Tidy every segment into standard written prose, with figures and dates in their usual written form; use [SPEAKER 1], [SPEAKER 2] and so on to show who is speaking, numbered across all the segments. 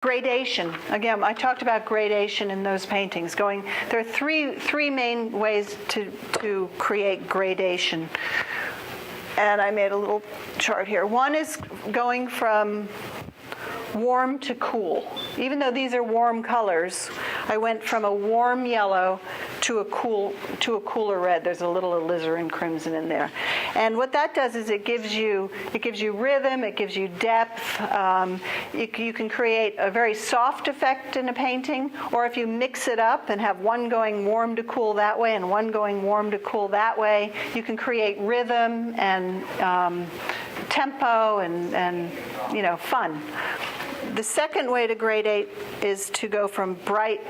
[SPEAKER 1] Gradation. Again, I talked about gradation in those paintings. There are three main ways to create gradation. And I made a little chart here. One is going from warm to cool. Even though these are warm colors, I went from a warm yellow to a cooler red. There's a little alizarin crimson in there. And what that does is it gives you rhythm, it gives you depth. You can create a very soft effect in a painting, or if you mix it up and have one going warm to cool that way and one going warm to cool that way, you can create rhythm and tempo and fun. The second way to gradate is to go from bright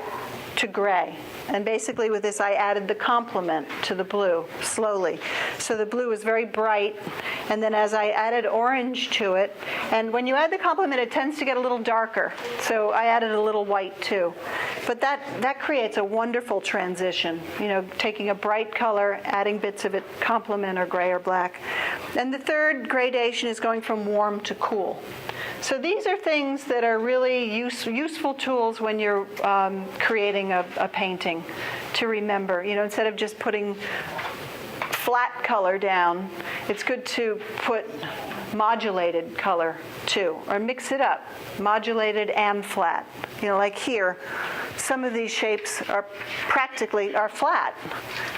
[SPEAKER 1] to gray. And basically with this, I added the complement to the blue slowly. So the blue is very bright, and then as I added orange to it, and when you add the complement, it tends to get a little darker. So I added a little white too. But that creates a wonderful transition, taking a bright color, adding bits of it, complement or gray or black. And the third gradation is going from warm to cool. So these are things that are really useful tools when you're creating a painting to remember. Instead of just putting flat color down, it's good to put modulated color too, or mix it up, modulated and flat. Like here, some of these shapes are flat,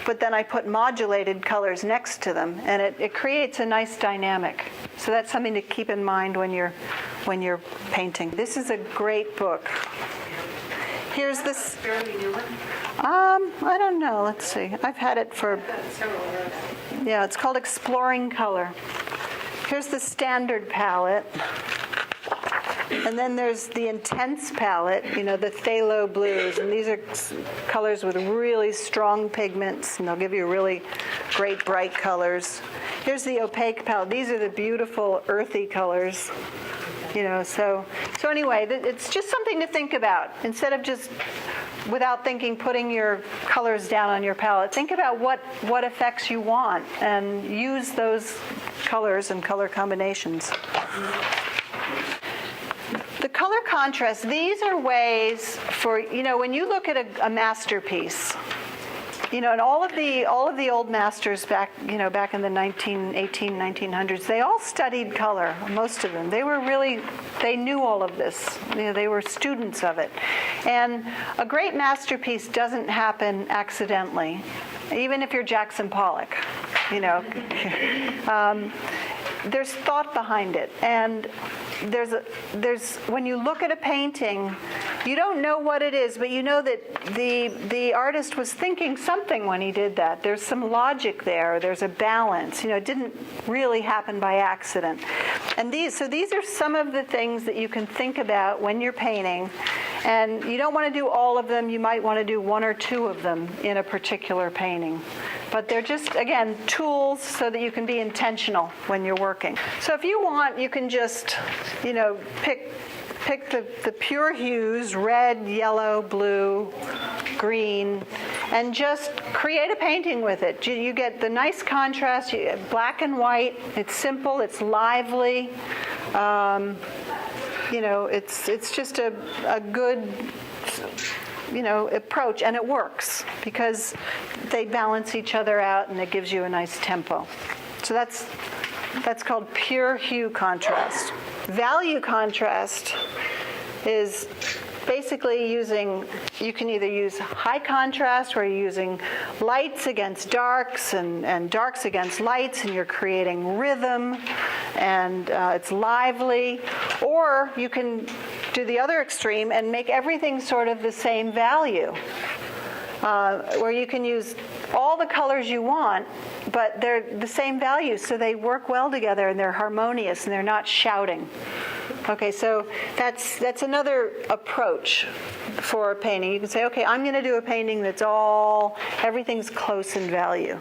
[SPEAKER 1] but then I put modulated colors next to them, and it creates a nice dynamic. So that's something to keep in mind when you're painting. This is a great book. Here's this. I don't know. Let's see. I've had it for. Yeah, it's called Exploring Color. Here's the standard palette. And then there's the intense palette, the phthalo blues. And these are colors with really strong pigments, and they'll give you really great bright colors. Here's the opaque palette. These are the beautiful earthy colors. So anyway, it's just something to think about. Instead of just, without thinking, putting your colors down on your palette, think about what effects you want and use those colors and color combinations. The color contrast, these are ways for, when you look at a masterpiece, and all of the old masters back in the 1900s, they all studied color, most of them. They knew all of this. They were students of it. And a great masterpiece doesn't happen accidentally, even if you're Jackson Pollock, there's thought behind it. And there's when you look at a painting, you don't know what it is, but you know that the artist was thinking something when he did that. There's some logic there. There's a balance. It didn't really happen by accident. And these are some of the things that you can think about when you're painting. And you don't want to do all of them. You might want to do one or two of them in a particular painting. But they're just, again, tools so that you can be intentional when you're working. So if you want, you can just, pick the pure hues, red, yellow, blue, green, and just create a painting with it. You get the nice contrast, black and white. It's simple, it's lively. It's just a good approach, and it works because they balance each other out and it gives you a nice tempo. So that's called pure hue contrast. Value contrast is basically you can either use high contrast where you're using lights against darks and darks against lights, and you're creating rhythm and it's lively, or you can do the other extreme and make everything sort of the same value, where you can use all the colors you want, but they're the same value, so they work well together and they're harmonious and they're not shouting. Okay, so that's another approach for a painting. You can say, okay, I'm going to do a painting that's everything's close in value.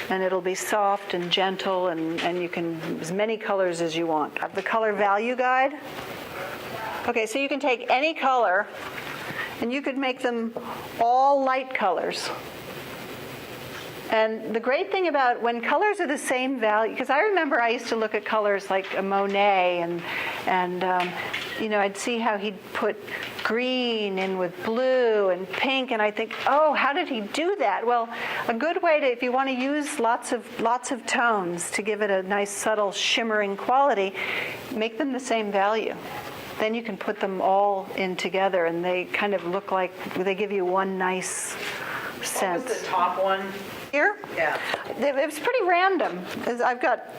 [SPEAKER 1] And it'll be soft and gentle, and you can, as many colors as you want. The color value guide. Okay, so you can take any color, and you could make them all light colors. And the great thing about when colors are the same value, because I remember I used to look at colors like a Monet And I'd see how he'd put green in with blue and pink, and I think, oh, how did he do that? Well, a good way to, if you want to use lots of tones to give it a nice subtle shimmering quality, make them the same value. Then you can put them all in together, and they kind of look like they give you one nice sense.
[SPEAKER 2] What was the top one?
[SPEAKER 1] Here?
[SPEAKER 2] Yeah.
[SPEAKER 1] It was pretty random. I've got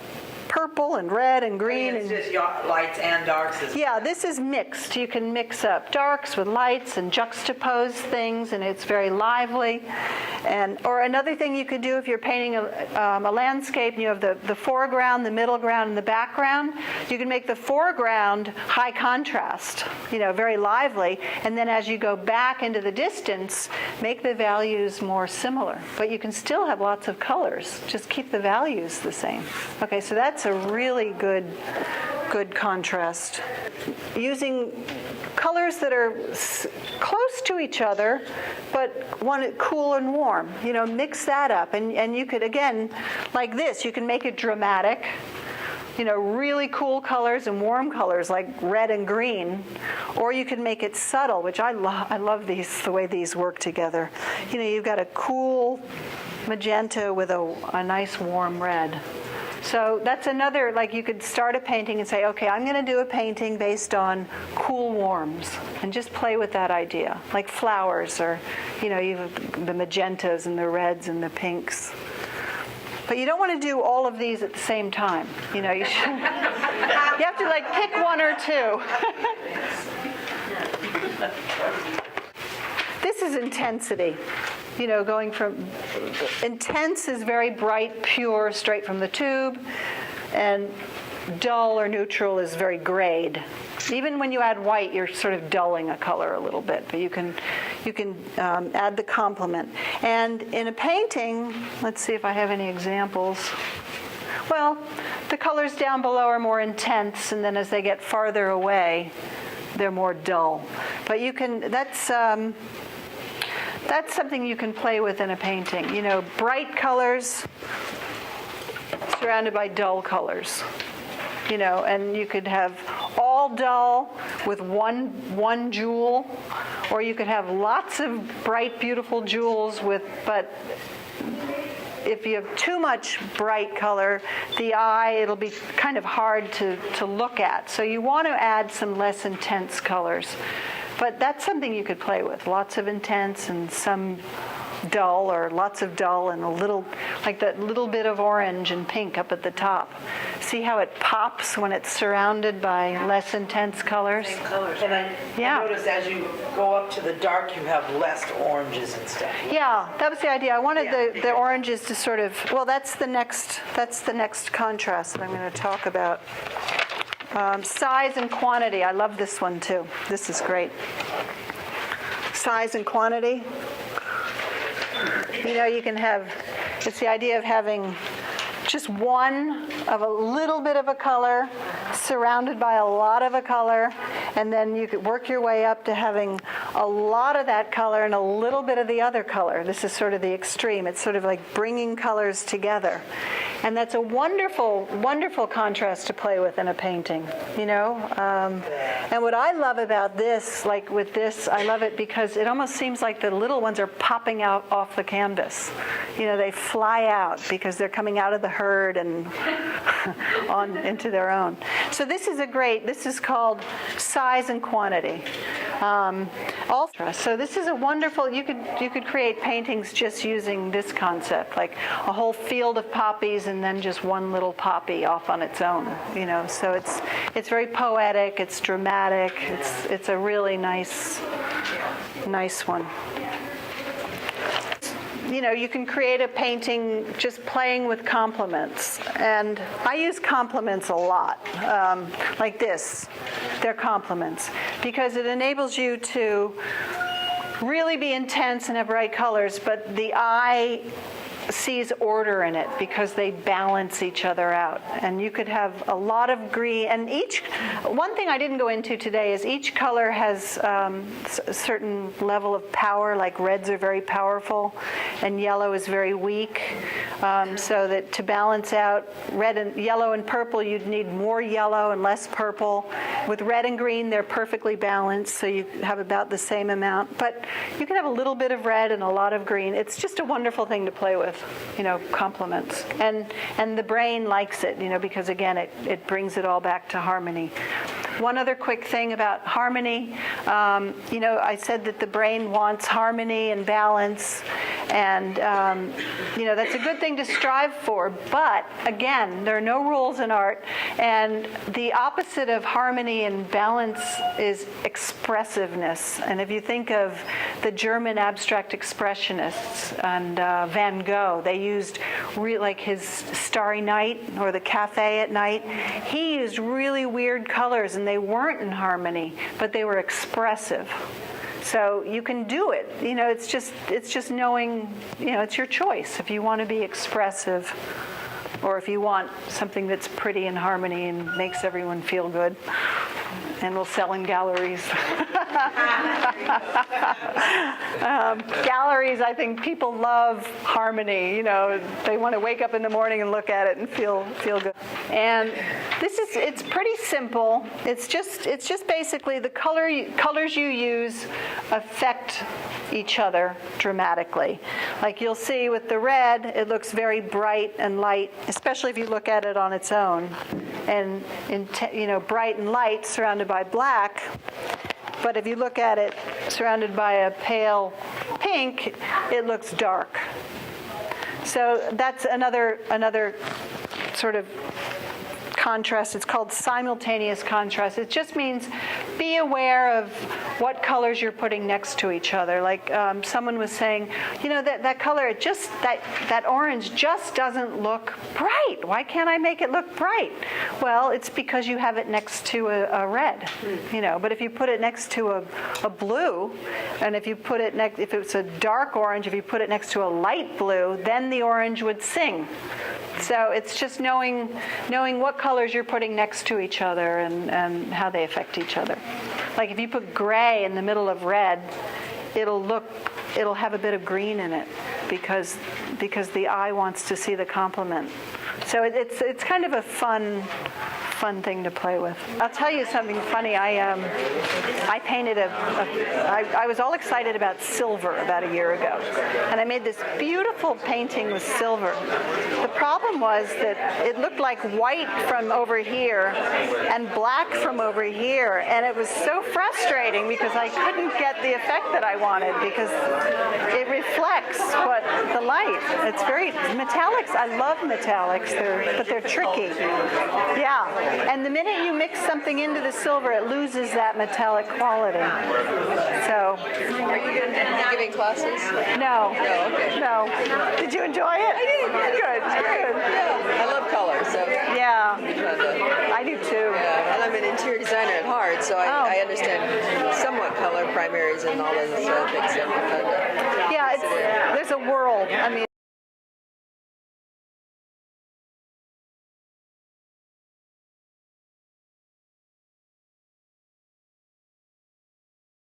[SPEAKER 1] purple and red and green.
[SPEAKER 2] It's just lights and darks.
[SPEAKER 1] Yeah, this is mixed. You can mix up darks with lights and juxtapose things, and it's very lively. Or another thing you could do if you're painting a landscape and you have the foreground, the middle ground, and the background, you can make the foreground high contrast, very lively, and then as you go back into the distance, make the values more similar. But you can still have lots of colors. Just keep the values the same. Okay, so that's a really good contrast. Using colors that are close to each other, but one cool and warm. Mix that up, and you could, again, like this, you can make it dramatic. Really cool colors and warm colors like red and green, or you can make it subtle, which I love the way these work together. You've got a cool magenta with a nice warm red. So that's another, you could start a painting and say, okay, I'm going to do a painting based on cool warms, and just play with that idea, like flowers, or, you have the magentas and the reds and the pinks. But you don't want to do all of these at the same time. You should, you have to pick one or two. This is intensity. Going from intense is very bright, pure, straight from the tube, and dull or neutral is very grayed. Even when you add white, you're sort of dulling a color a little bit, but you can add the complement. And in a painting, let's see if I have any examples. Well, the colors down below are more intense, and then as they get farther away, they're more dull. But that's something you can play with in a painting. Bright colors surrounded by dull colors. And you could have all dull with one jewel, or you could have lots of bright, beautiful jewels but if you have too much bright color, the eye, it'll be kind of hard to look at. So you want to add some less intense colors. But that's something you could play with. Lots of intense and some dull, or lots of dull and a little, like that little bit of orange and pink up at the top. See how it pops when it's surrounded by less intense colors?
[SPEAKER 2] Same colors. And I noticed as you go up to the dark, you have less oranges and stuff.
[SPEAKER 1] Yeah, that was the idea. I wanted the oranges to sort of, well, that's the next contrast that I'm going to talk about. Size and quantity. I love this one too. This is great. Size and quantity. You can have, it's the idea of having just one of a little bit of a color surrounded by a lot of a color, and then you could work your way up to having a lot of that color and a little bit of the other color. This is sort of the extreme. It's sort of like bringing colors together. And that's a wonderful, wonderful contrast to play with in a painting, And what I love about this, like with this, I love it because it almost seems like the little ones are popping out off the canvas. They fly out because they're coming out of the herd and on into their own. So this is called size and quantity. So this is a wonderful, you could create paintings just using this concept, like a whole field of poppies and then just one little poppy off on its own, So it's very poetic, it's dramatic, it's a really nice one. You can create a painting just playing with complements. And I use complements a lot, like this. They're complements, because it enables you to really be intense and have bright colors, but the eye sees order in it because they balance each other out. And you could have a lot of green, and one thing I didn't go into today is each color has a certain level of power, like reds are very powerful and yellow is very weak. So that to balance out yellow and purple, you'd need more yellow and less purple. With red and green, they're perfectly balanced, so you have about the same amount. But you can have a little bit of red and a lot of green. It's just a wonderful thing to play with, complements. And the brain likes it, because again, it brings it all back to harmony. One other quick thing about harmony, I said that the brain wants harmony and balance, and that's a good thing to strive for. But again, there are no rules in art, and the opposite of harmony and balance is expressiveness. And if you think of the German abstract expressionists and Van Gogh, they used like his Starry Night or the Cafe at Night. He used really weird colors, and they weren't in harmony, but they were expressive. So you can do it. It's just knowing. It's your choice if you want to be expressive, or if you want something that's pretty in harmony and makes everyone feel good, and will sell in galleries. Galleries, I think people love harmony. They want to wake up in the morning and look at it and feel good. And it's pretty simple. It's just basically the colors you use affect each other dramatically. Like you'll see with the red, it looks very bright and light, especially if you look at it on its own. And bright and light surrounded by black. But if you look at it surrounded by a pale pink, it looks dark. So that's another sort of contrast. It's called simultaneous contrast. It just means be aware of what colors you're putting next to each other. Like someone was saying, that color, that orange just doesn't look bright. Why can't I make it look bright? Well, it's because you have it next to a red, But if you put it next to a blue, and if it's a dark orange, if you put it next to a light blue, then the orange would sing. So it's just knowing what colors you're putting next to each other and how they affect each other. Like if you put gray in the middle of red, it'll have a bit of green in it because the eye wants to see the complement. So it's kind of a fun thing to play with. I'll tell you something funny. I painted I was all excited about silver about a year ago, and I made this beautiful painting with silver. The problem was that it looked like white from over here and black from over here, and it was so frustrating because I couldn't get the effect that I wanted because it reflects the light. It's very metallics. I love metallics, but they're tricky. Yeah. And the minute you mix something into the silver, it loses that metallic quality. So.
[SPEAKER 3] Are you going to be giving classes?
[SPEAKER 1] No.
[SPEAKER 3] No, okay.
[SPEAKER 1] No. Did you enjoy it?
[SPEAKER 3] I did.
[SPEAKER 1] Good. Good.
[SPEAKER 3] Yeah. I love color, so.
[SPEAKER 1] Yeah. I do too.
[SPEAKER 3] Yeah. And I'm an interior designer at heart, so I understand somewhat color primaries and all those things. So
[SPEAKER 1] Yeah, there's a world. I mean.